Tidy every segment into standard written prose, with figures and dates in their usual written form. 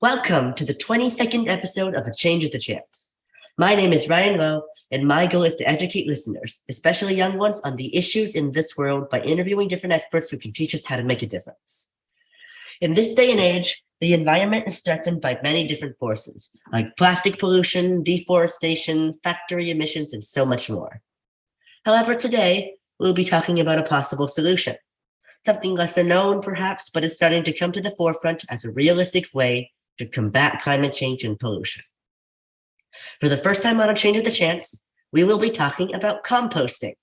Welcome to the 22nd episode of A Change is a Chance. My name is Ryan Lowe, and my goal is to educate listeners, especially young ones, on the issues in this world by interviewing different experts who can teach us how to make a difference. In this day and age, the environment is threatened by many different forces, like plastic pollution, deforestation, factory emissions, and so much more. However, today, we'll be talking about a possible solution. Something lesser known, perhaps, but is starting to come to the forefront as a realistic way to combat climate change and pollution. For the first time on A Change of the Chance, we will be talking about composting.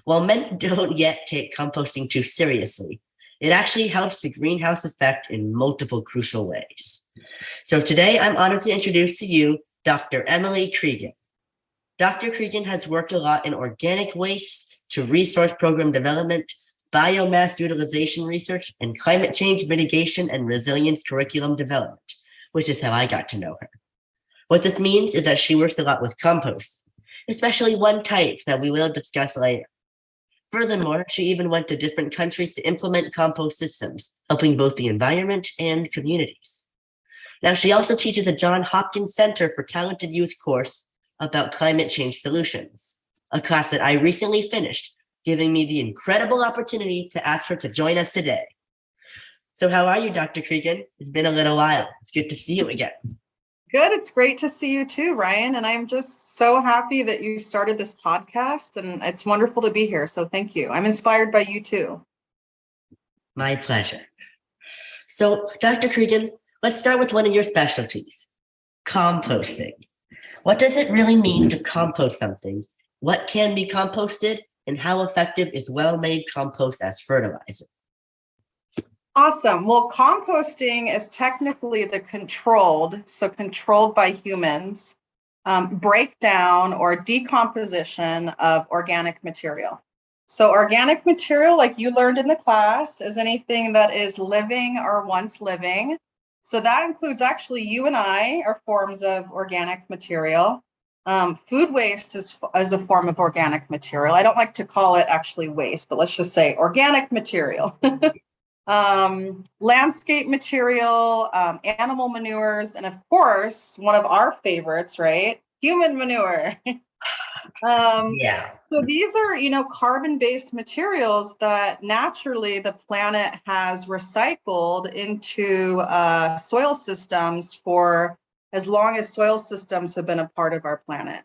While many don't yet take composting too seriously, it actually helps the greenhouse effect in multiple crucial ways. So today, I'm honored to introduce to you Dr. Emily Creegan. Dr. Creegan has worked a lot in organic waste to resource program development, biomass utilization research, and climate change mitigation and resilience curriculum development, which is how I got to know her. What this means is that she works a lot with compost, especially one type that we will discuss later. Furthermore, she even went to different countries to implement compost systems, helping both the environment and communities. Now, she also teaches a Johns Hopkins Center for Talented Youth course about climate change solutions, a class that I recently finished, giving me the incredible opportunity to ask her to join us today. So how are you, Dr. Creegan? It's been a little while. It's good to see you again. Good. It's great to see you too, Ryan. And I'm just so happy that you started this podcast, and it's wonderful to be here. So thank you. I'm inspired by you too. My pleasure. So, Dr. Creegan, let's start with one of your specialties, composting. What does it really mean to compost something? What can be composted? And how effective is well-made compost as fertilizer? Awesome. Well, composting is technically the controlled by humans, breakdown or decomposition of organic material. So organic material, like you learned in the class, is anything that is living or once living. So that includes actually you and I are forms of organic material. Food waste is a form of organic material. I don't like to call it actually waste, but let's just say organic material. Landscape material, animal manures, and of course, one of our favorites, right? Human manure. So these are, carbon-based materials that naturally the planet has recycled into soil systems for as long as soil systems have been a part of our planet.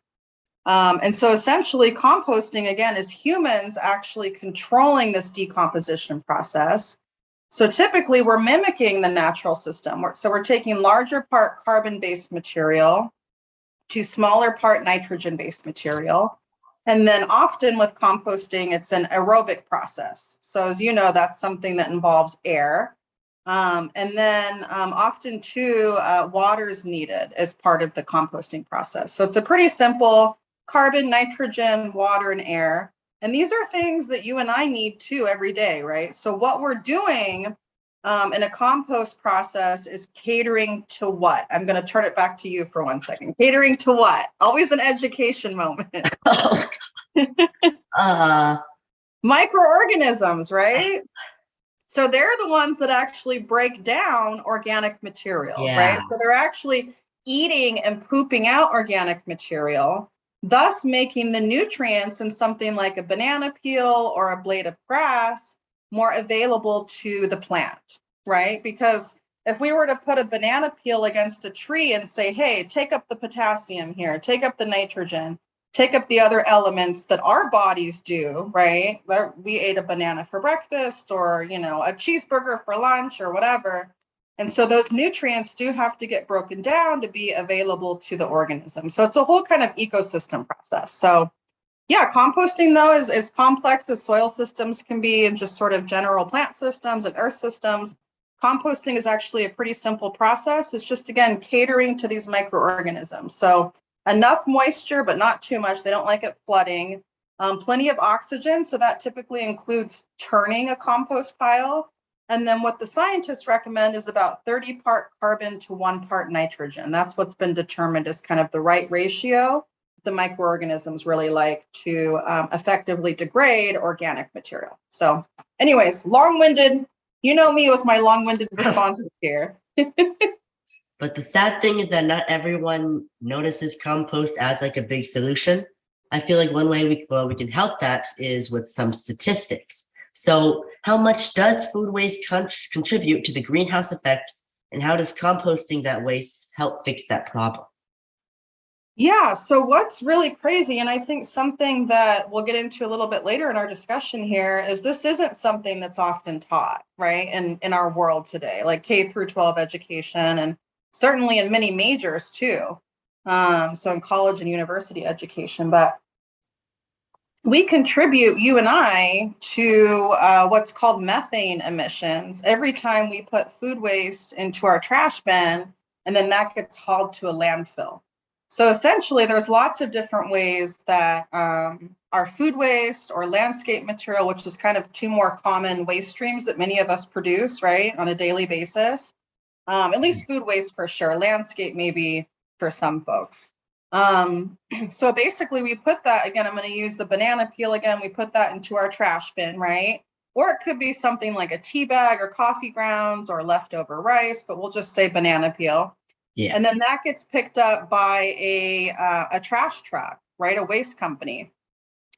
And so essentially composting, again, is humans actually controlling this decomposition process. So typically we're mimicking the natural system. So we're taking larger part carbon-based material to smaller part nitrogen-based material. And then often with composting, it's an aerobic process. So as you know, that's something that involves air. And then often too, water is needed as part of the composting process. So it's a pretty simple carbon, nitrogen, water, and air. And these are things that you and I need too every day, right? So what we're doing in a compost process is catering to what? I'm going to turn it back to you for 1 second. Catering to what? Always an education moment. Microorganisms, right? So they're the ones that actually break down organic material, right? So they're actually eating and pooping out organic material, thus making the nutrients in something like a banana peel or a blade of grass more available to the plant, right? Because if we were to put a banana peel against a tree and say, hey, take up the potassium here, take up the nitrogen, take up the other elements that our bodies do, right? We ate a banana for breakfast or, a cheeseburger for lunch or whatever. And so those nutrients do have to get broken down to be available to the organism. So it's a whole kind of ecosystem process. So yeah, composting though is as complex as soil systems can be and just sort of general plant systems and earth systems. Composting is actually a pretty simple process. It's just, again, catering to these microorganisms. So enough moisture, but not too much. They don't like it flooding. Plenty of oxygen. So that typically includes turning a compost pile. And then what the scientists recommend is about 30 part carbon to 1 part nitrogen. That's what's been determined as kind of the right ratio the microorganisms really like to effectively degrade organic material. So anyways, long-winded, you know me with my long-winded responses here. But the sad thing is that not everyone notices compost as like a big solution. I feel like one way we can help that is with some statistics. So, how much does food waste contribute to the greenhouse effect, and how does composting that waste help fix that problem? Yeah, so what's really crazy, and I think something that we'll get into a little bit later in our discussion here, is this isn't something that's often taught, right, in our world today, like K through 12 education, and certainly in many majors too. So in college and university education, but we contribute, you and I, to what's called methane emissions every time we put food waste into our trash bin, and then that gets hauled to a landfill. So essentially, there's lots of different ways that our food waste or landscape material, which is kind of two more common waste streams that many of us produce, right, on a daily basis. At least food waste for sure, landscape maybe for some folks. So basically we put that, again, I'm going to use the banana peel again, we put that into our trash bin, right? Or it could be something like a tea bag or coffee grounds or leftover rice, but we'll just say banana peel. Yeah. And then that gets picked up by a trash truck, right? A waste company.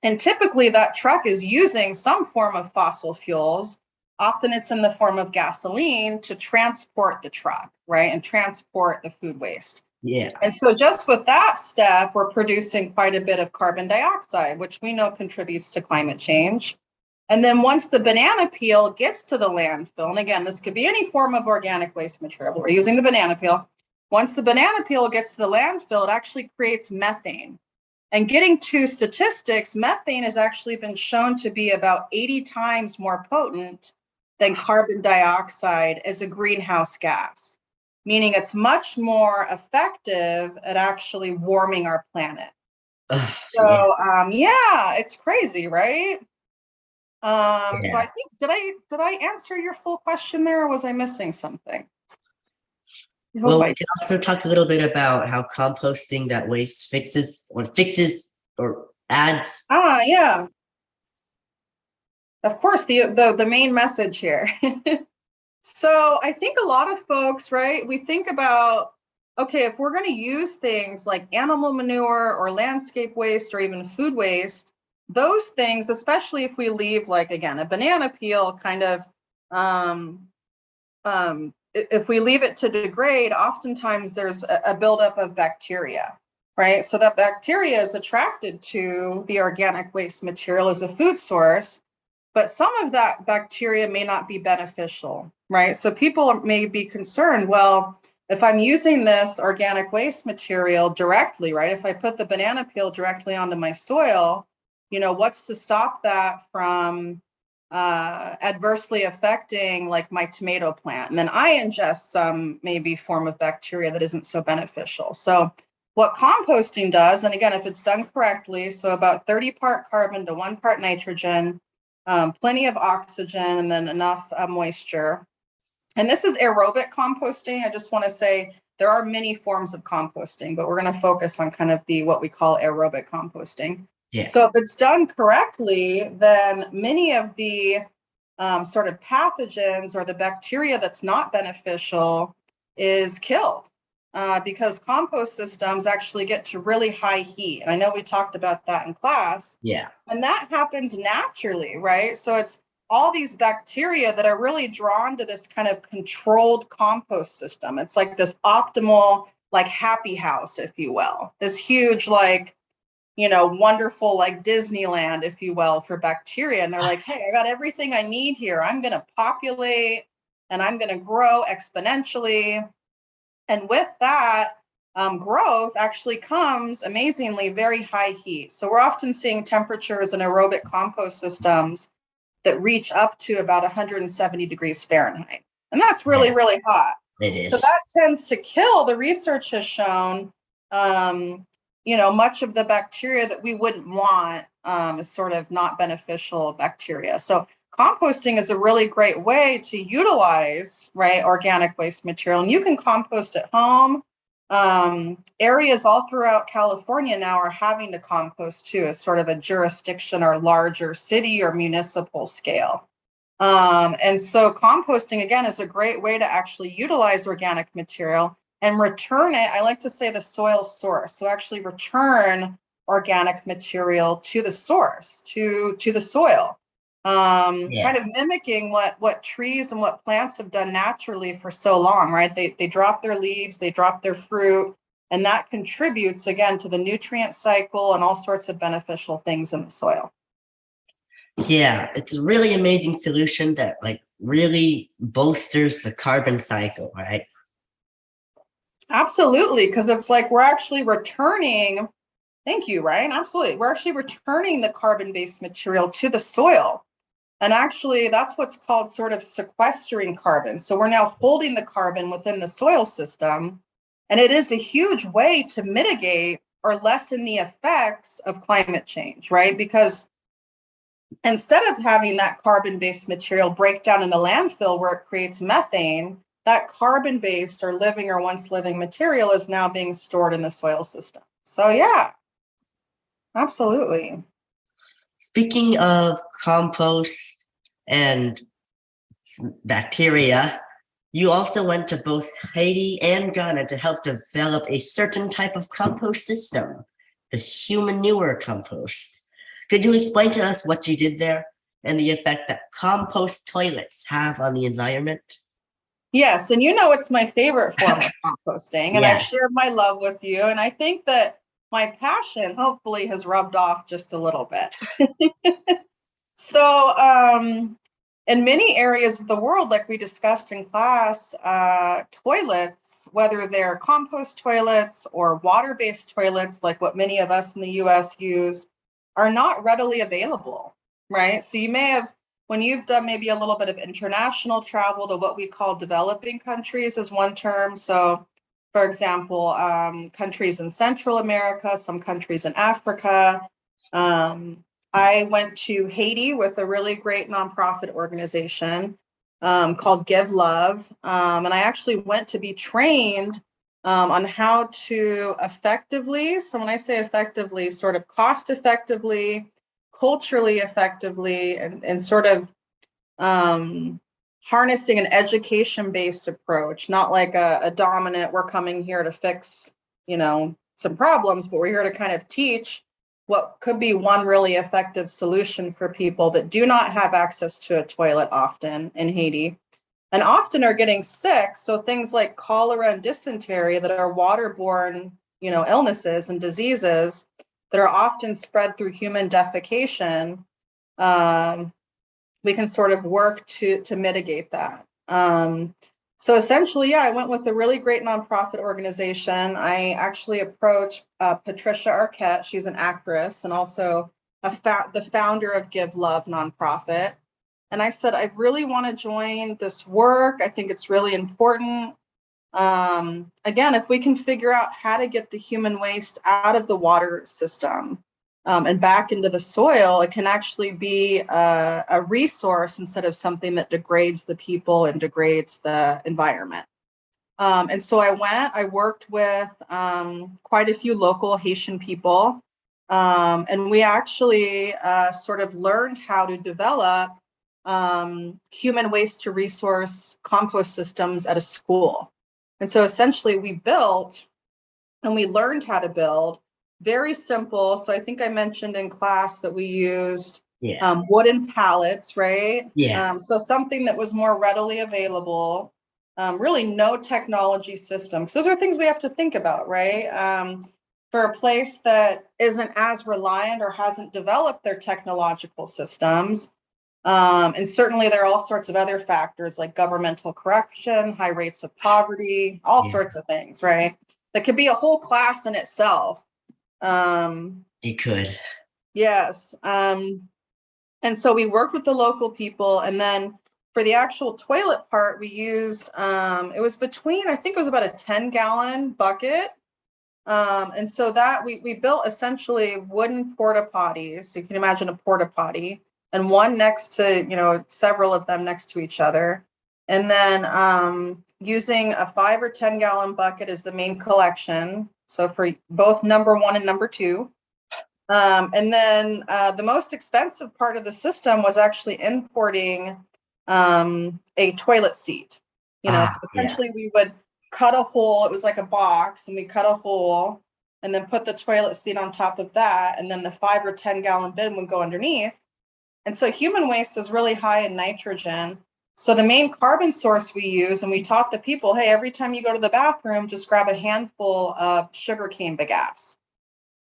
And typically that truck is using some form of fossil fuels. Often it's in the form of gasoline to transport the truck, right? And transport the food waste. Yeah. And so just with that step, we're producing quite a bit of carbon dioxide, which we know contributes to climate change. And then once the banana peel gets to the landfill, and again, this could be any form of organic waste material, but we're using the banana peel. Once the banana peel gets to the landfill, it actually creates methane. And getting to statistics, methane has actually been shown to be about 80 times more potent than carbon dioxide as a greenhouse gas, meaning it's much more effective at actually warming our planet. So yeah, it's crazy, right? So I think did I answer your full question there, or was I missing something? Well, we can also talk a little bit about how composting that waste fixes or adds. Yeah. Of course, the main message here. So I think a lot of folks, right, we think about, okay, if we're going to use things like animal manure or landscape waste or even food waste, those things, especially if we leave, like, again, a banana peel kind of, if we leave it to degrade, oftentimes there's a buildup of bacteria, right? So that bacteria is attracted to the organic waste material as a food source, but some of that bacteria may not be beneficial, right? So people may be concerned, well, if I'm using this organic waste material directly, right? If I put the banana peel directly onto my soil, what's to stop that from adversely affecting like my tomato plant? And then I ingest some maybe form of bacteria that isn't so beneficial. So what composting does, and again, if it's done correctly, so about 30 part carbon to 1 part nitrogen, plenty of oxygen, and then enough moisture. And this is aerobic composting. I just want to say there are many forms of composting, but we're going to focus on kind of what we call aerobic composting. Yeah. So if it's done correctly, then many of the sort of pathogens or the bacteria that's not beneficial is killed. Because compost systems actually get to really high heat. And I know we talked about that in class. Yeah. And that happens naturally, right? So it's all these bacteria that are really drawn to this kind of controlled compost system. It's like this optimal, like happy house, if you will, this huge, like, wonderful, like Disneyland, if you will, for bacteria. And they're like, hey, I got everything I need here. I'm going to populate and I'm going to grow exponentially. And with that growth actually comes, amazingly, very high heat. So we're often seeing temperatures in aerobic compost systems that reach up to about 170 degrees Fahrenheit. And that's really, really hot. It is. So that tends to kill, the research has shown, much of the bacteria that we wouldn't want is sort of not beneficial bacteria. So composting is a really great way to utilize, right, organic waste material. And you can compost at home. Areas all throughout California now are having to compost too, as sort of a jurisdiction or larger city or municipal scale. And so composting, again, is a great way to actually utilize organic material. and return it. I like to say the soil source. So actually return organic material to the source, to the soil. Kind of mimicking what trees and what plants have done naturally for so long, right? They drop their leaves, they drop their fruit, and that contributes again to the nutrient cycle and all sorts of beneficial things in the soil. Yeah, it's a really amazing solution that like really bolsters the carbon cycle, right? Absolutely, because it's like we're actually returning. Thank you, Ryan. Absolutely. We're actually returning the carbon-based material to the soil. And actually, that's what's called sort of sequestering carbon. So we're now holding the carbon within the soil system. And it is a huge way to mitigate or lessen the effects of climate change, right? Because instead of having that carbon-based material break down in a landfill where it creates methane, that carbon-based or living or once living material is now being stored in the soil system. So yeah, absolutely. Speaking of compost and bacteria, you also went to both Haiti and Ghana to help develop a certain type of compost system, the humanure compost. Could you explain to us what you did there and the effect that compost toilets have on the environment? Yes, and you know it's my favorite form of composting, and I've Yeah. shared my love with you, and I think that my passion hopefully has rubbed off just a little bit. So, in many areas of the world, like we discussed in class, toilets, whether they're compost toilets or water-based toilets, like what many of us in the US use, are not readily available, right? So you may have, when you've done maybe a little bit of international travel to what we call developing countries as one term. So, for example, countries in Central America, some countries in Africa. I went to Haiti with a really great nonprofit organization called Give Love. And I actually went to be trained on how to effectively, so when I say effectively, sort of cost effectively, culturally effectively, and sort of harnessing an education-based approach, not like a dominant, we're coming here to fix, some problems, but we're here to kind of teach what could be one really effective solution for people that do not have access to a toilet often in Haiti and often are getting sick. So things like cholera and dysentery that are waterborne, illnesses and diseases that are often spread through human defecation. We can sort of work to mitigate that. So essentially, I went with a really great nonprofit organization. I actually approached Patricia Arquette. She's an actress and also the founder of Give Love nonprofit. And I said, I really want to join this work. I think it's really important. Again, if we can figure out how to get the human waste out of the water system and back into the soil, it can actually be a resource instead of something that degrades the people and degrades the environment. And so I worked with quite a few local Haitian people, and we actually sort of learned how to develop human waste to resource compost systems at a school. And so essentially we built and we learned how to build very simple. So I think I mentioned in class that we used wooden pallets, right? Yeah. So something that was more readily available, really no technology system. So those are things we have to think about, right? For a place that isn't as reliant or hasn't developed their technological systems. And certainly there are all sorts of other factors like governmental corruption, high rates of poverty, all sorts of things, right? That could be a whole class in itself. It could. Yes. And so we worked with the local people, and then for the actual toilet part, we used, it was between, I think it was about a 10-gallon bucket. And so that we built essentially wooden porta potties. So you can imagine a porta potty and one next to, several of them next to each other. And then using a 5 or 10-gallon bucket as the main collection. So for both number 1 and number 2. And then the most expensive part of the system was actually importing a toilet seat. So essentially we would cut a hole. It was like a box, and we cut a hole and then put the toilet seat on top of that. And then the 5 or 10 gallon bin would go underneath. And so human waste is really high in nitrogen. So the main carbon source we use, and we taught the people, hey, every time you go to the bathroom, just grab a handful of sugarcane bagasse,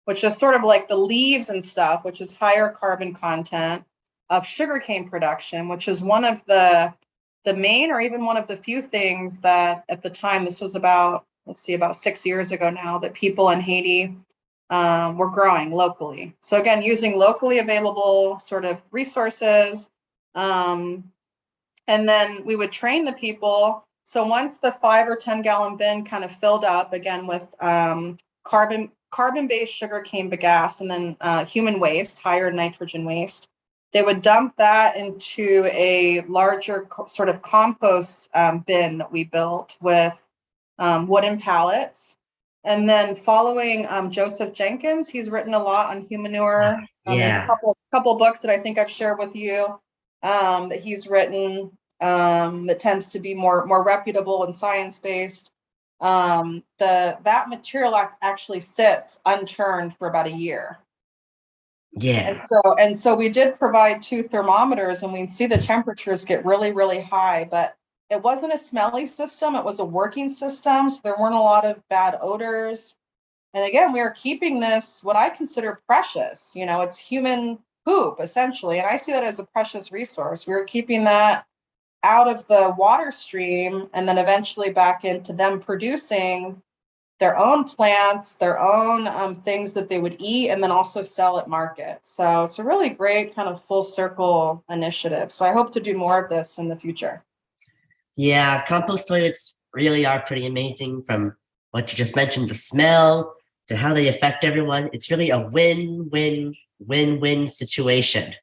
which is sort of like the leaves and stuff, which is higher carbon content of sugarcane production, which is one of the main, or even one of the few things that at the time, this was about 6 years ago now, that people in Haiti were growing locally. So again, using locally available sort of resources. And then we would train the people. So once the 5 or 10 gallon bin kind of filled up, again, with carbon-based sugarcane bagasse, and then human waste, higher nitrogen waste, they would dump that into a larger sort of compost bin that we built with wooden pallets. And then following Joseph Jenkins, he's written a lot on humanure. There's a couple books that I think I've shared with you that he's written that tends to be more reputable and science-based. That material actually sits unturned for about a year. Yeah. And so we did provide 2 thermometers, and we'd see the temperatures get really, really high, but it wasn't a smelly system. It was a working system. So there weren't a lot of bad odors. And again, we are keeping this, what I consider precious. You know, it's human poop, essentially. And I see that as a precious resource. We were keeping that out of the water stream, and then eventually back into them producing their own plants, their own things that they would eat, and then also sell at market. So it's a really great kind of full circle initiative. So I hope to do more of this in the future. Yeah, compost toilets really are pretty amazing, from what you just mentioned, the smell to how they affect everyone. It's really a win-win-win-win situation.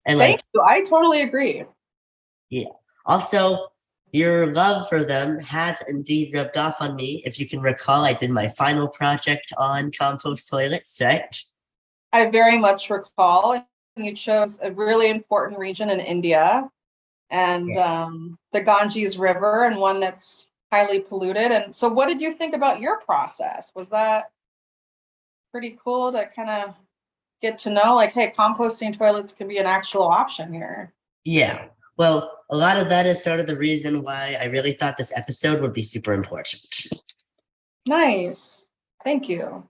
And Thank you. I totally agree. Yeah. Also, your love for them has indeed rubbed off on me. If you can recall, I did my final project on compost toilets, right? I very much recall. You chose a really important region in India, and the Ganges River, and one that's highly polluted. And so what did you think about your process? Was that pretty cool to kind of get to know, like, hey, composting toilets can be an actual option here? Yeah. Well, a lot of that is sort of the reason why I really thought this episode would be super important. Nice. Thank you.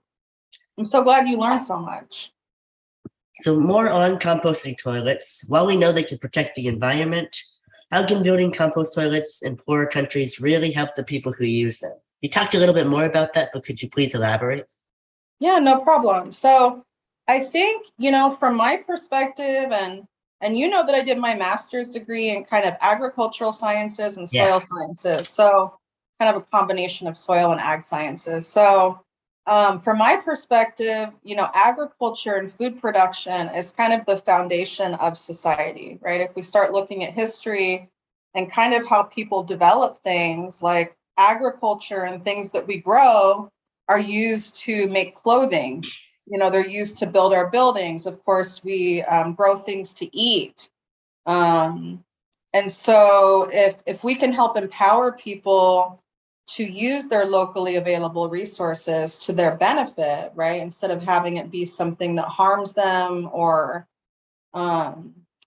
I'm so glad you learned so much. So more on composting toilets. While we know they can protect the environment, how can building compost toilets in poorer countries really help the people who use them? You talked a little bit more about that, but could you please elaborate? Yeah, no problem. So I think, you know, from my perspective, and you know that I did my master's degree in kind of agricultural sciences and soil sciences. So kind of a combination of soil and ag sciences. So from my perspective, you know, agriculture and food production is kind of the foundation of society, right? If we start looking at history and kind of how people develop things, like agriculture and things that we grow are used to make clothing. You know, they're used to build our buildings. Of course, we grow things to eat. And so if we can help empower people to use their locally available resources to their benefit, right, instead of having it be something that harms them or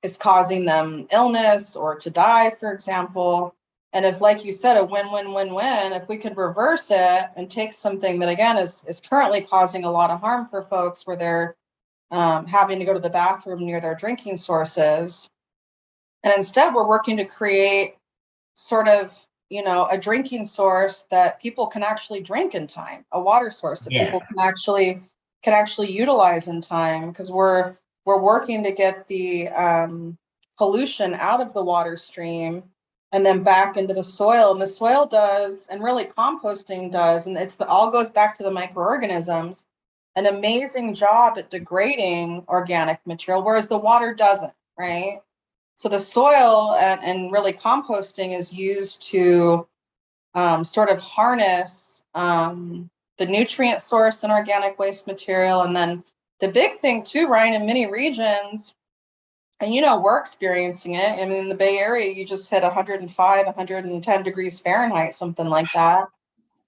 is causing them illness or to die, for example. And if, like you said, a win-win-win-win, if we could reverse it and take something that, again, is currently causing a lot of harm for folks, where they're having to go to the bathroom near their drinking sources, and instead we're working to create sort of, you know, a drinking source that people can actually drink in time, a water source that people can actually utilize in time, because we're working to get the pollution out of the water stream and then back into the soil. And the soil does, and really composting does, and all goes back to the microorganisms, an amazing job at degrading organic material, whereas the water doesn't, right? So the soil and really composting is used to sort of harness the nutrient source in organic waste material. And then the big thing too, Ryan, in many regions, And, we're experiencing it. I mean, in the Bay Area, you just hit 105, 110 degrees Fahrenheit, something like that.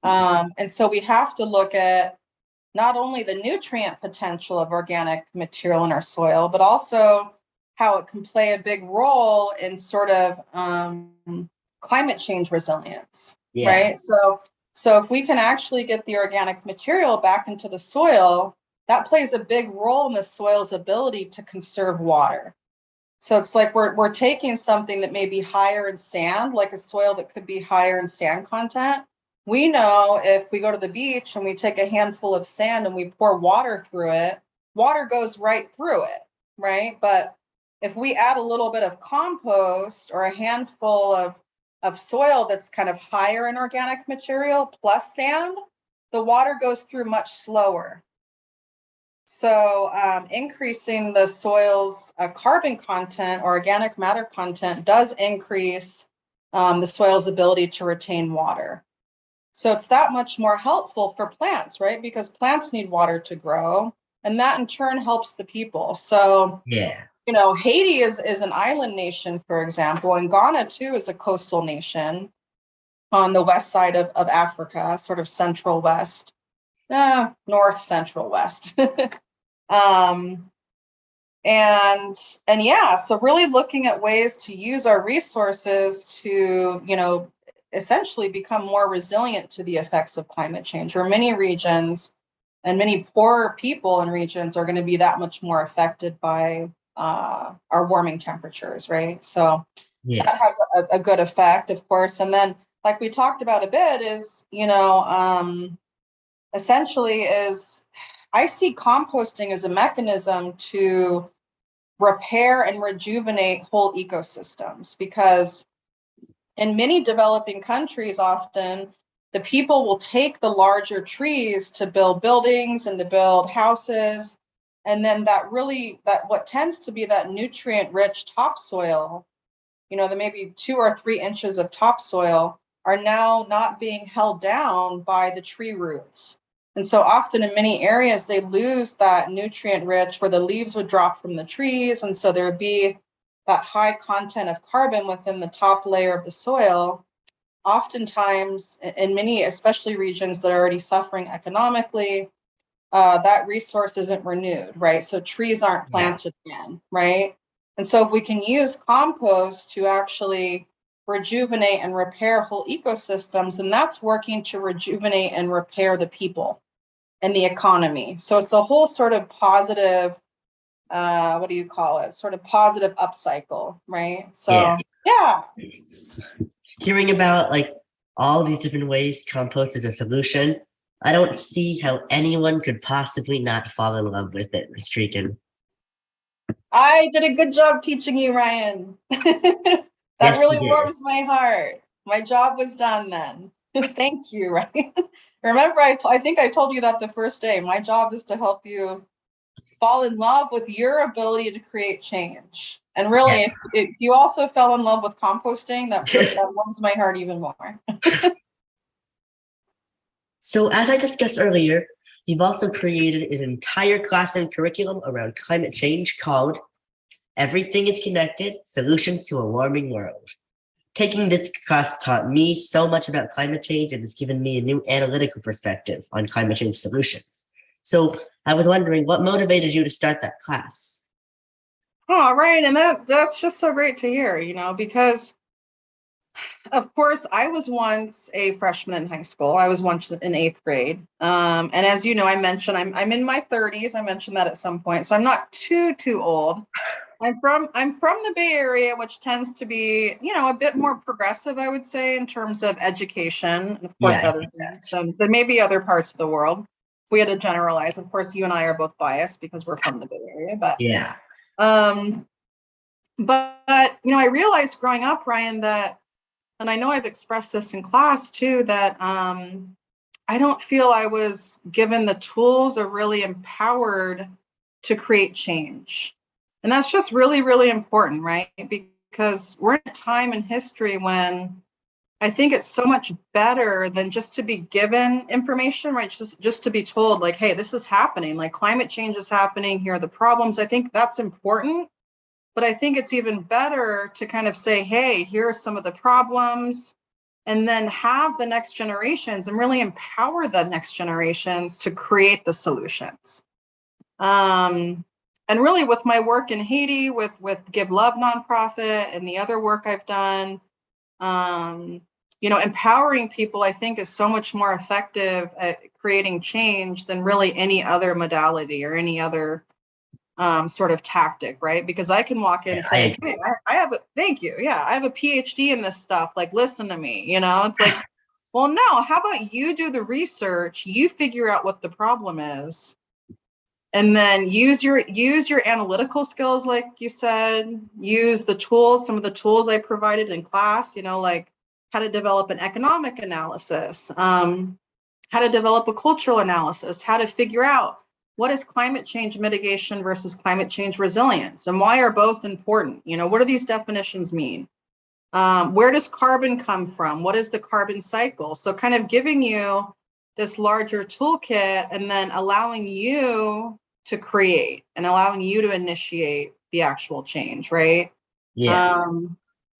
And so we have to look at not only the nutrient potential of organic material in our soil, but also how it can play a big role in sort of climate change resilience, right? So if we can actually get the organic material back into the soil, that plays a big role in the soil's ability to conserve water. So it's like we're taking something that may be higher in sand, like a soil that could be higher in sand content. We know if we go to the beach and we take a handful of sand and we pour water through it, water goes right through it, right? But if we add a little bit of compost or a handful of soil that's kind of higher in organic material plus sand, the water goes through much slower. So increasing the soil's carbon content or organic matter content does increase the soil's ability to retain water. So it's that much more helpful for plants, right? Because plants need water to grow, and that in turn helps the people. So, Haiti is an island nation, for example, and Ghana too is a coastal nation on the west side of Africa, sort of central west, north central west. And yeah, so really looking at ways to use our resources to, essentially become more resilient to the effects of climate change, or many regions and many poor people in regions are going to be that much more affected by our warming temperatures, right? So that has a good effect, of course. And then, like we talked about a bit, is, essentially is I see composting as a mechanism to repair and rejuvenate whole ecosystems, because in many developing countries, often the people will take the larger trees to build buildings and to build houses. And then that what tends to be that nutrient rich topsoil, the maybe 2 or 3 inches of topsoil are now not being held down by the tree roots. And so often in many areas, they lose that nutrient rich where the leaves would drop from the trees. And so there would be that high content of carbon within the top layer of the soil. Oftentimes in many, especially regions that are already suffering economically, that resource isn't renewed, right? So trees aren't planted again, right? And so if we can use compost to actually rejuvenate and repair whole ecosystems, then that's working to rejuvenate and repair the people and the economy. So it's a whole sort of positive, what do you call it? Sort of positive upcycle, right? So yeah. Hearing about like all these different ways compost is a solution, I don't see how anyone could possibly not fall in love with it, Ms. Creegan. I did a good job teaching you, Ryan. That really warms my heart. My job was done then. Thank you, Ryan. Remember, I think I told you that the first day. My job is to help you fall in love with your ability to create change. And really, if you also fell in love with composting, that warms my heart even more. So as I discussed earlier, you've also created an entire class and curriculum around climate change called Everything is Connected, Solutions to a Warming World. Taking this class taught me so much about climate change, and it's given me a new analytical perspective on climate change solutions. So I was wondering, what motivated you to start that class? Oh, right. And that's just so great to hear, because of course I was once a freshman in high school. I was once in 8th grade. And as you know, I mentioned I'm in my 30s. I mentioned that at some point. So I'm not too old. I'm from the Bay Area, which tends to be, a bit more progressive, I would say, in terms of education, and of course other things. So there may be other parts of the world. We had to generalize. Of course, you and I are both biased because we're from the Bay Area, but I realized growing up, Ryan, that, and I know I've expressed this in class too, that I don't feel I was given the tools or really empowered to create change. And that's just really, really important, right? Because we're in a time in history when I think it's so much better than just to be given information, right? Just to be told, like, hey, this is happening, like climate change is happening, here are the problems. I think that's important. But I think it's even better to kind of say, hey, here are some of the problems, and then have the next generations and really empower the next generations to create the solutions. And really with my work in Haiti, with Give Love nonprofit and the other work I've done, empowering people, I think, is so much more effective at creating change than really any other modality or any other sort of tactic, right? Because I can walk in and say, hey, I have a, thank you. Yeah, I have a PhD in this stuff. Like, listen to me, it's like, well, no, how about you do the research, you figure out what the problem is, and then use your analytical skills, like you said, use the tools, some of the tools I provided in class, like how to develop an economic analysis, how to develop a cultural analysis, how to figure out what is climate change mitigation versus climate change resilience, and why are both important? What do these definitions mean? Where does carbon come from? What is the carbon cycle? So kind of giving you this larger toolkit and then allowing you to create and allowing you to initiate the actual change, right? Yeah.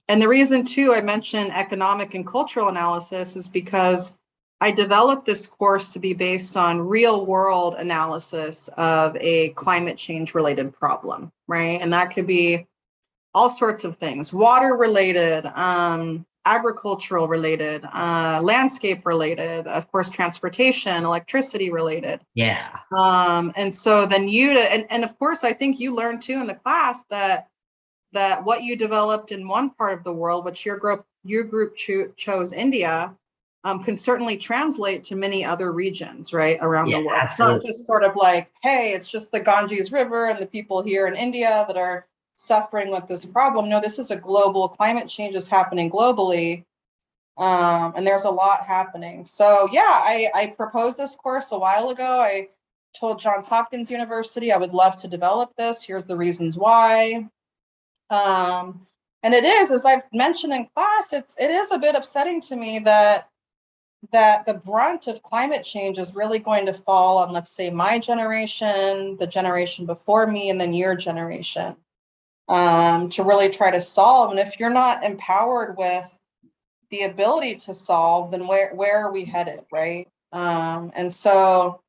And the reason too, I mentioned economic and cultural analysis is because I developed this course to be based on real world analysis of a climate change related problem, right? And that could be all sorts of things, water related, agricultural related, landscape related, of course, transportation, electricity related. Yeah. And so then and of course, I think you learned too in the class that what you developed in one part of the world, which your group chose India, can certainly translate to many other regions, right, around the world. Absolutely. It's not just sort of like, hey, it's just the Ganges River and the people here in India that are suffering with this problem. No, this is a global, climate change is happening globally, and there's a lot happening. So yeah, I proposed this course a while ago. I told Johns Hopkins University I would love to develop this. Here's the reasons why. And it is, as I've mentioned in class, it is a bit upsetting to me that the brunt of climate change is really going to fall on, let's say, my generation, the generation before me, and then your generation, to really try to solve. And if you're not empowered with the ability to solve, then where are we headed, right? And so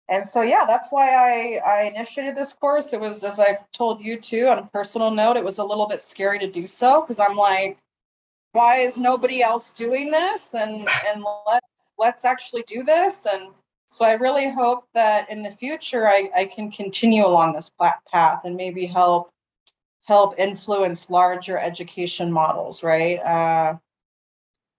yeah, that's why I initiated this course. It was, as I've told you too, on a personal note, it was a little bit scary to do so, because I'm like, why is nobody else doing this? And let's actually do this. And so I really hope that in the future I can continue along this path and maybe help influence larger education models, right?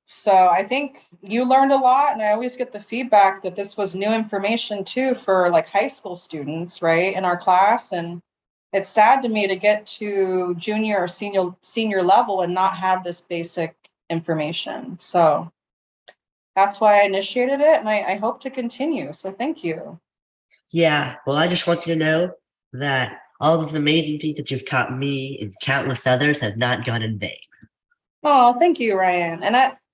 So I think you learned a lot, and I always get the feedback that this was new information too for like high school students, right, in our class. And it's sad to me to get to junior or senior level and not have this basic information. So that's why I initiated it, and I hope to continue. So thank you. Yeah. Well, I just want you to know that all of the amazing things that you've taught me and countless others have not gone in vain. Oh, thank you, Ryan.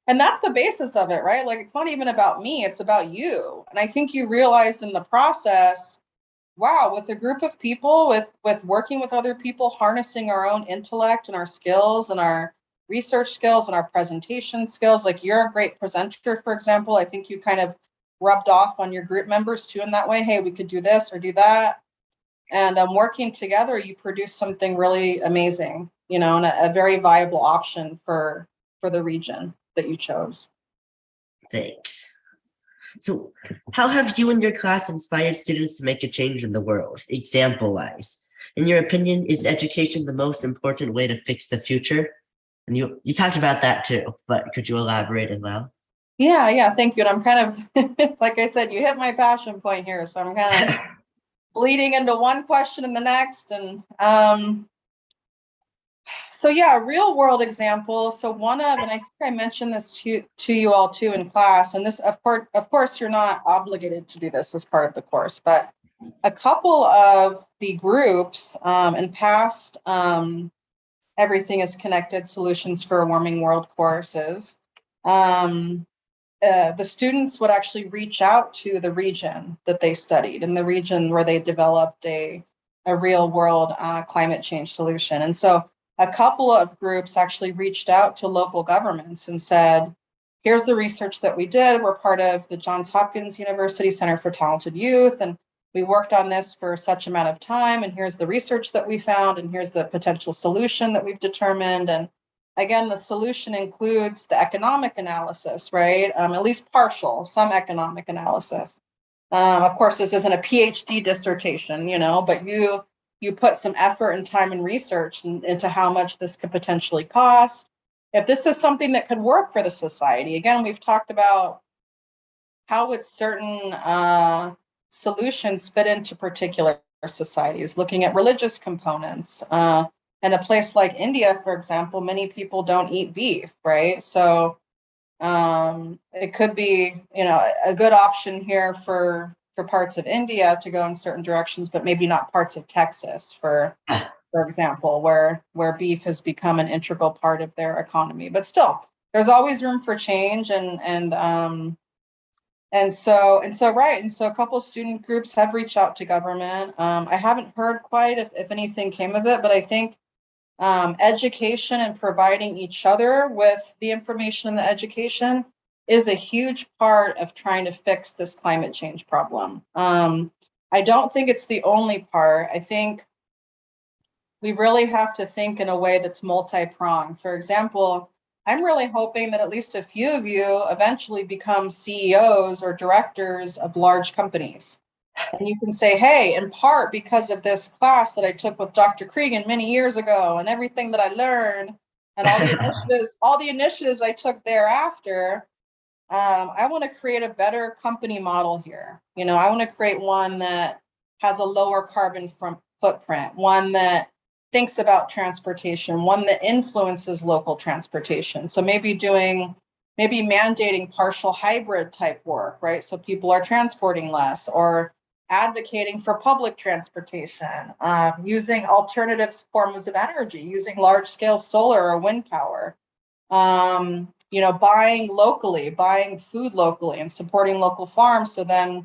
And that's the basis of it, right? Like, it's not even about me, it's about you. And I think you realize in the process, wow, with a group of people, with working with other people, harnessing our own intellect and our skills and our research skills and our presentation skills. Like, you're a great presenter, for example. I think you kind of rubbed off on your group members too in that way. Hey, we could do this or do that. And working together, you produce something really amazing, and a very viable option for the region that you chose. Thanks. So, how have you and your class inspired students to make a change in the world, example-wise? In your opinion, is education the most important way to fix the future? And you talked about that too, but could you elaborate as well? Yeah, thank you. And I'm kind of, like I said, you hit my passion point here, so I'm kind of bleeding into one question and the next. And so yeah, real world example. So and I think I mentioned this to you all too in class, and this, of course, you're not obligated to do this as part of the course, but a couple of the groups in past Everything is Connected Solutions for a Warming World courses, the students would actually reach out to the region that they studied, and the region where they developed a a real world climate change solution. And so a couple of groups actually reached out to local governments and said, here's the research that we did. We're part of the Johns Hopkins University Center for Talented Youth, and we worked on this for such amount of time, and here's the research that we found, and here's the potential solution that we've determined. And again, the solution includes the economic analysis, right? At least partial, some economic analysis. Of course, this isn't a PhD dissertation, but you put some effort and time and research into how much this could potentially cost. If this is something that could work for the society, again, we've talked about how would certain solutions fit into particular societies, looking at religious components. In a place like India, for example, many people don't eat beef, right? So it could be, a good option here for parts of India to go in certain directions, but maybe not parts of Texas, for example, where beef has become an integral part of their economy. But still, there's always room for change, and so a couple of student groups have reached out to government. I haven't heard quite if anything came of it, but I think education and providing each other with the information and the education is a huge part of trying to fix this climate change problem. I don't think it's the only part. I think we really have to think in a way that's multi-pronged. For example, I'm really hoping that at least a few of you eventually become CEOs or directors of large companies. And you can say, hey, in part because of this class that I took with Dr. Creegan many years ago, and everything that I learned, and all the initiatives I took thereafter, I want to create a better company model here. I want to create one that has a lower carbon footprint, one that thinks about transportation, one that influences local transportation. So maybe mandating partial hybrid type work, right? So people are transporting less, or advocating for public transportation, using alternative forms of energy, using large scale solar or wind power, buying locally, buying food locally, and supporting local farms. So then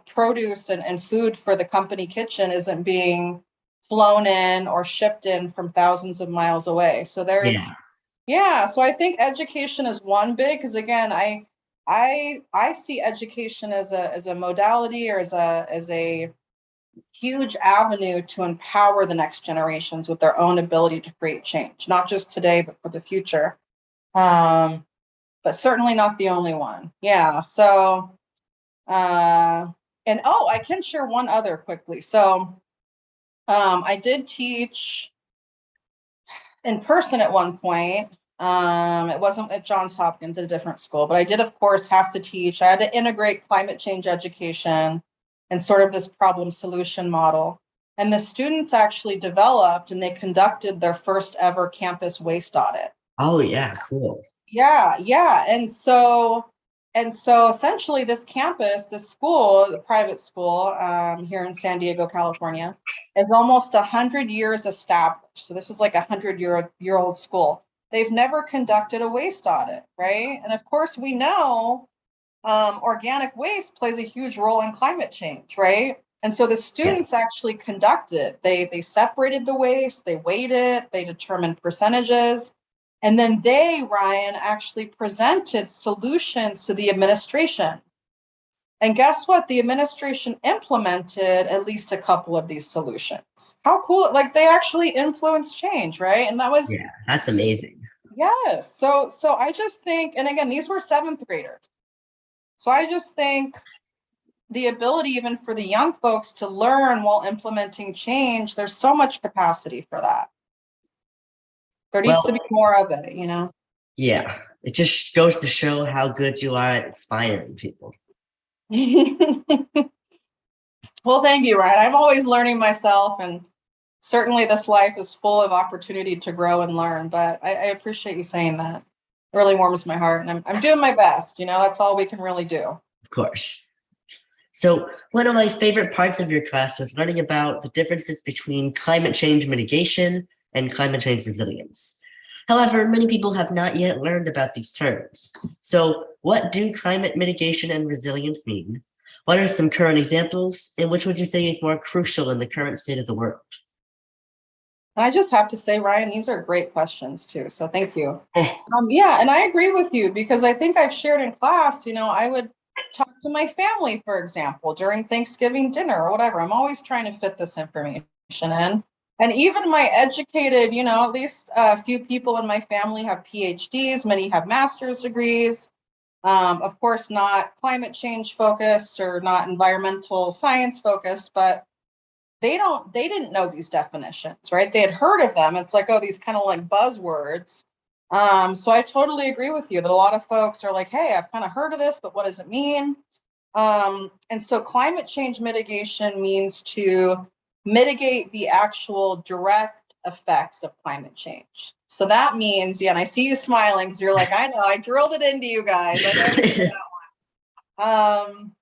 produce and food for the company kitchen isn't being flown in or shipped in from thousands of miles away. So so I think education is one big, because again, I see education as a modality, or as a huge avenue to empower the next generations with their own ability to create change, not just today, but for the future. But certainly not the only one. Yeah. So, I can share one other quickly. So, I did teach in person at one point. It wasn't at Johns Hopkins, at a different school, but I did, of course, have to teach. I had to integrate climate change education and sort of this problem solution model. And the students actually developed, and they conducted their first ever campus waste audit. Oh yeah, cool. Yeah. And so essentially this campus, this school, the private school here in San Diego, California, is almost 100 years established. So this is like 100-year-old school. They've never conducted a waste audit, right? And of course, we know organic waste plays a huge role in climate change, right? And so the students actually conducted it. They separated the waste, they weighed it, they determined percentages. And then Ryan, actually presented solutions to the administration. And guess what? The administration implemented at least a couple of these solutions. How cool. Like, they actually influenced change, right? And that's amazing. Yes. So I just think, and again, these were 7th graders. So I just think the ability even for the young folks to learn while implementing change, there's so much capacity for that. There needs to be more of it, Yeah, it just goes to show how good you are at inspiring people. Well, thank you, Ryan. I'm always learning myself, and certainly this life is full of opportunity to grow and learn, but I appreciate you saying that. It really warms my heart, and I'm doing my best. That's all we can really do. Of course. So one of my favorite parts of your class was learning about the differences between climate change mitigation and climate change resilience. However, many people have not yet learned about these terms. So what do climate mitigation and resilience mean? What are some current examples, and which would you say is more crucial in the current state of the world? I just have to say, Ryan, these are great questions too. So thank you. Eh, Yeah, and I agree with you because I think I've shared in class, I would talk to my family, for example, during Thanksgiving dinner or whatever. I'm always trying to fit this information in. And even my educated, at least a few people in my family have PhDs, many have master's degrees. Of course, not climate change focused or not environmental science focused, but they didn't know these definitions, right? They had heard of them. It's like, oh, these kind of like buzzwords. So I totally agree with you that a lot of folks are like, hey, I've kind of heard of this, but what does it mean? And so climate change mitigation means to mitigate the actual direct effects of climate change. So that means, yeah, and I see you smiling because you're like, I know, I drilled it into you guys. I know you know that one.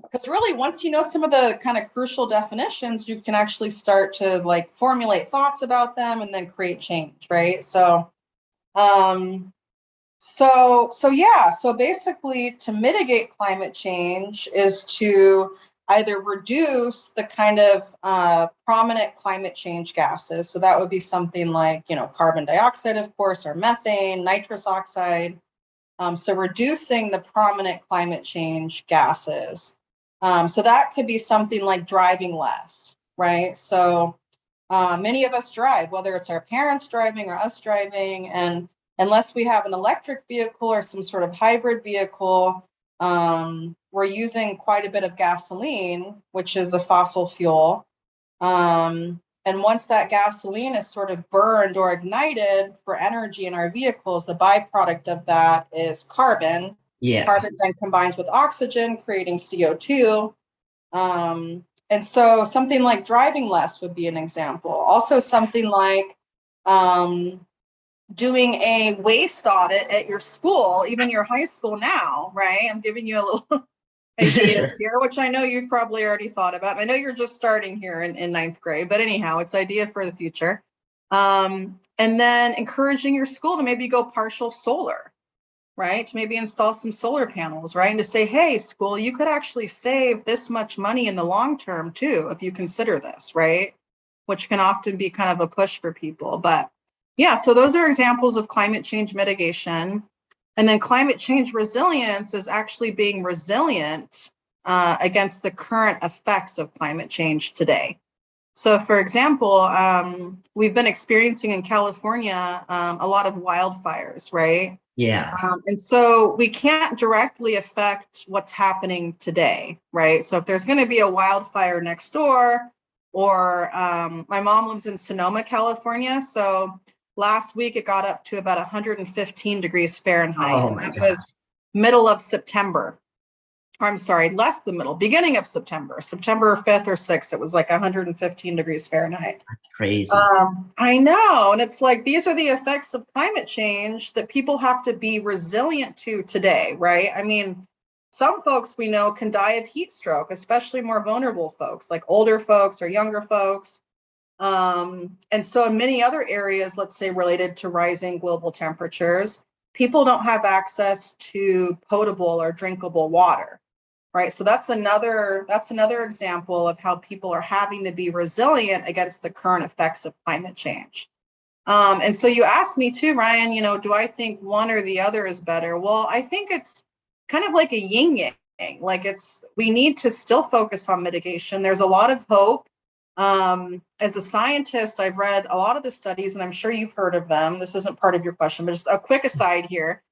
Because really, once you know some of the kind of crucial definitions, you can actually start to like formulate thoughts about them and then create change, right? So basically to mitigate climate change is to either reduce the kind of prominent climate change gases. So that would be something like, carbon dioxide, of course, or methane, nitrous oxide. So reducing the prominent climate change gases. So that could be something like driving less, right? So many of us drive, whether it's our parents driving or us driving, and unless we have an electric vehicle or some sort of hybrid vehicle, we're using quite a bit of gasoline, which is a fossil fuel. And once that gasoline is sort of burned or ignited for energy in our vehicles, the byproduct of that is carbon. yeah. Carbon then combines with oxygen, creating CO2. And so something like driving less would be an example. Also something like doing a waste audit at your school, even your high school now, right? I'm giving you a little ideas here, which I know you've probably already thought about. I know you're just starting here in ninth grade, but anyhow, it's idea for the future. And then encouraging your school to maybe go partial solar, right? To maybe install some solar panels, right? And to say, hey, school, you could actually save this much money in the long term too, if you consider this, right? Which can often be kind of a push for people. But yeah, so those are examples of climate change mitigation. And then climate change resilience is actually being resilient against the current effects of climate change today. So for example, we've been experiencing in California a lot of wildfires, right? Yeah. And so we can't directly affect what's happening today, right? So if there's going to be a wildfire next door, or my mom lives in Sonoma, California. So last week it got up to about 115 degrees Fahrenheit. Oh my That God. was middle of September. I'm sorry, less the middle, beginning of September, September 5th or 6th, it was like 115 degrees Fahrenheit. That's crazy. I know. And it's like, these are the effects of climate change that people have to be resilient to today, right? I mean, some folks we know can die of heat stroke, especially more vulnerable folks, like older folks or younger folks. And so in many other areas, let's say related to rising global temperatures, people don't have access to potable or drinkable water. Right. So that's another example of how people are having to be resilient against the current effects of climate change. And so you asked me too, Ryan, do I think one or the other is better? Well, I think it's kind of like a yin yang. Like we need to still focus on mitigation. There's a lot of hope. As a scientist, I've read a lot of the studies, and I'm sure you've heard of them. This isn't part of your question, but just a quick aside here.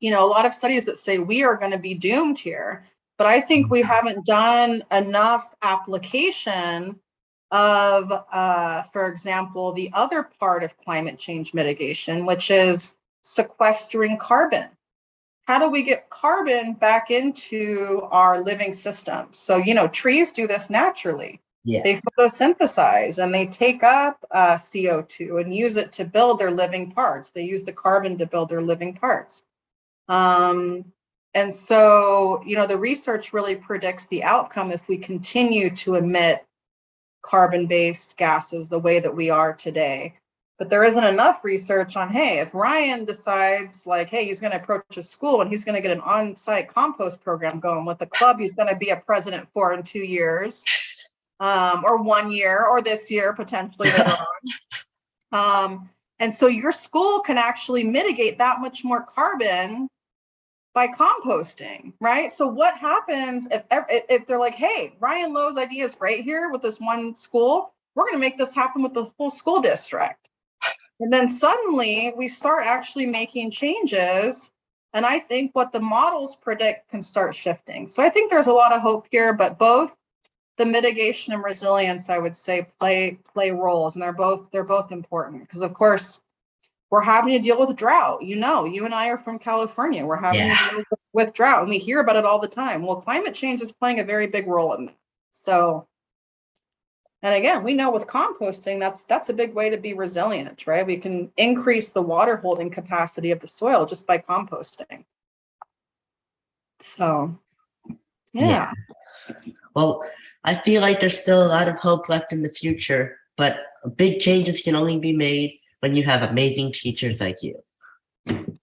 A lot of studies that say we are going to be doomed here, but I think we haven't done enough application of, for example, the other part of climate change mitigation, which is sequestering carbon. How do we get carbon back into our living systems? So, trees do this naturally. Yeah. They photosynthesize and they take up CO2 and use it to build their living parts. They use the carbon to build their living parts. And so, the research really predicts the outcome if we continue to emit carbon-based gases the way that we are today. But there isn't enough research on, hey, if Ryan decides like, hey, he's going to approach a school and he's going to get an on-site compost program going with the club he's going to be a president for in 2 years, or 1 year, or this year, potentially later on. And so your school can actually mitigate that much more carbon by composting, right? So what happens if they're like, hey, Ryan Lowe's idea is great here with this one school, we're going to make this happen with the whole school district. And then suddenly we start actually making changes. And I think what the models predict can start shifting. So I think there's a lot of hope here, but both the mitigation and resilience, I would say, play roles, and they're both important, because of course we're having to deal with drought. You and I are from California. We're having to deal with drought, and we hear about it all the time. Well, climate change is playing a very big role in that. So, and again, we know with composting, that's a big way to be resilient, right? We can increase the water holding capacity of the soil just by composting. So, yeah. Well, I feel like there's still a lot of hope left in the future, but big changes can only be made when you have amazing teachers like you.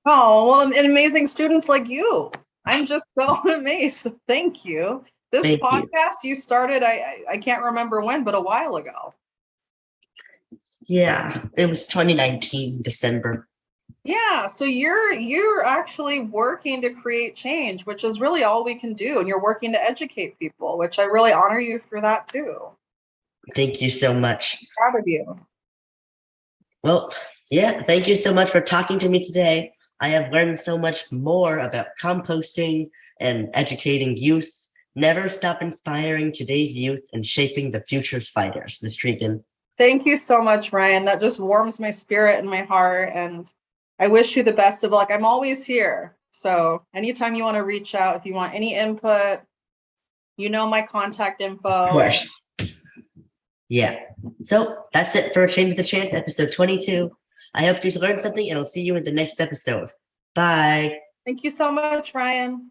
Oh, well, and amazing students like you. I'm just so amazed. Thank you. This podcast you started, I can't remember when, but a while ago. Yeah, it was 2019, December. Yeah, so you're actually working to create change, which is really all we can do. And you're working to educate people, which I really honor you for that too. Thank you so much. I'm proud of you. Well, yeah, thank you so much for talking to me today. I have learned so much more about composting and educating youth. Never stop inspiring today's youth and shaping the future's fighters, Ms. Creegan. Thank you so much, Ryan. That just warms my spirit and my heart. And I wish you the best of luck. I'm always here. So anytime you want to reach out, if you want any input, my contact info. Of course. Yeah. So that's it for Change the Chance, episode 22. I hope you learned something, and I'll see you in the next episode. Bye. Thank you so much, Ryan.